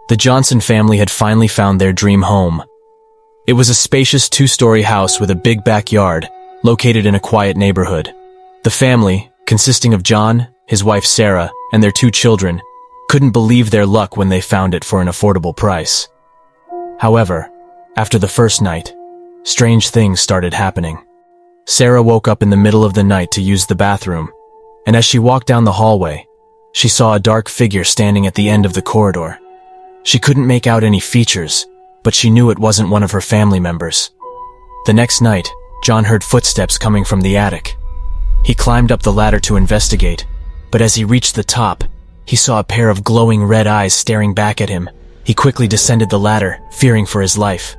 The Johnson family had finally found their dream home. It was a spacious two-story house with a big backyard, located in a quiet neighborhood. The family, consisting of John, his wife Sarah, and their 2 children, couldn't believe their luck when they found it for an affordable price. However, after the first night, strange things started happening. Sarah woke up in the middle of the night to use the bathroom, and as she walked down the hallway, she saw a dark figure standing at the end of the corridor. She couldn't make out any features, but she knew it wasn't one of her family members. The next night, John heard footsteps coming from the attic. He climbed up the ladder to investigate, but as he reached the top, he saw a pair of glowing red eyes staring back at him. He quickly descended the ladder, fearing for his life.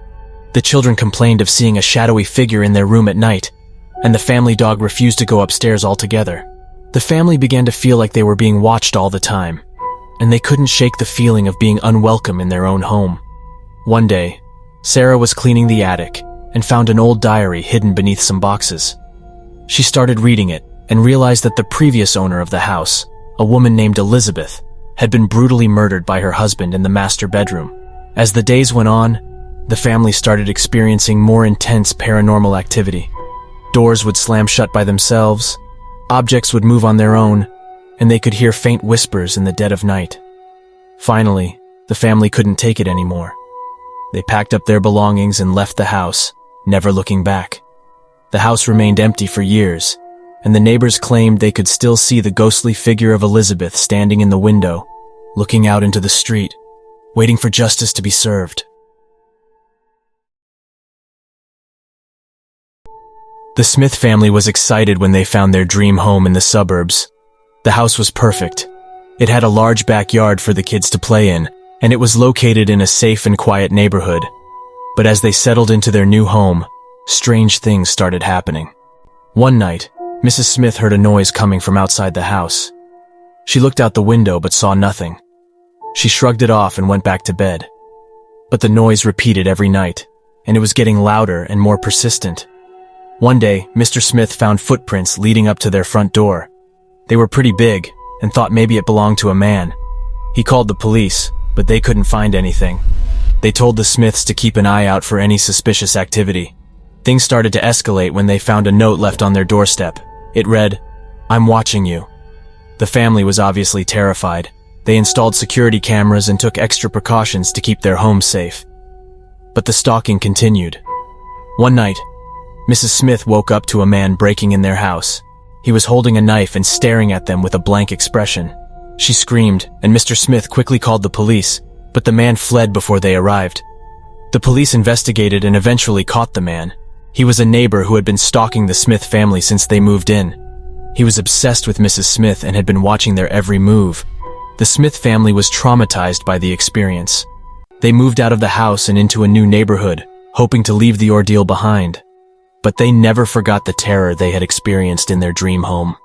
The children complained of seeing a shadowy figure in their room at night, and the family dog refused to go upstairs altogether. The family began to feel like they were being watched all the time, and they couldn't shake the feeling of being unwelcome in their own home. One day, Sarah was cleaning the attic and found an old diary hidden beneath some boxes. She started reading it and realized that the previous owner of the house, a woman named Elizabeth, had been brutally murdered by her husband in the master bedroom. As the days went on, the family started experiencing more intense paranormal activity. Doors would slam shut by themselves, objects would move on their own, and they could hear faint whispers in the dead of night. Finally, the family couldn't take it anymore. They packed up their belongings and left the house, never looking back. The house remained empty for years, and the neighbors claimed they could still see the ghostly figure of Elizabeth standing in the window, looking out into the street, waiting for justice to be served. The Smith family was excited when they found their dream home in the suburbs. The house was perfect. It had a large backyard for the kids to play in, and it was located in a safe and quiet neighborhood. But as they settled into their new home, strange things started happening. One night, Mrs. Smith heard a noise coming from outside the house. She looked out the window but saw nothing. She shrugged it off and went back to bed. But the noise repeated every night, and it was getting louder and more persistent. One day, Mr. Smith found footprints leading up to their front door. They were pretty big, and thought maybe it belonged to a man. He called the police, but they couldn't find anything. They told the Smiths to keep an eye out for any suspicious activity. Things started to escalate when they found a note left on their doorstep. It read, "I'm watching you." The family was obviously terrified. They installed security cameras and took extra precautions to keep their home safe. But the stalking continued. One night, Mrs. Smith woke up to a man breaking in their house. He was holding a knife and staring at them with a blank expression. She screamed, and Mr. Smith quickly called the police, but the man fled before they arrived. The police investigated and eventually caught the man. He was a neighbor who had been stalking the Smith family since they moved in. He was obsessed with Mrs. Smith and had been watching their every move. The Smith family was traumatized by the experience. They moved out of the house and into a new neighborhood, hoping to leave the ordeal behind. But they never forgot the terror they had experienced in their dream home.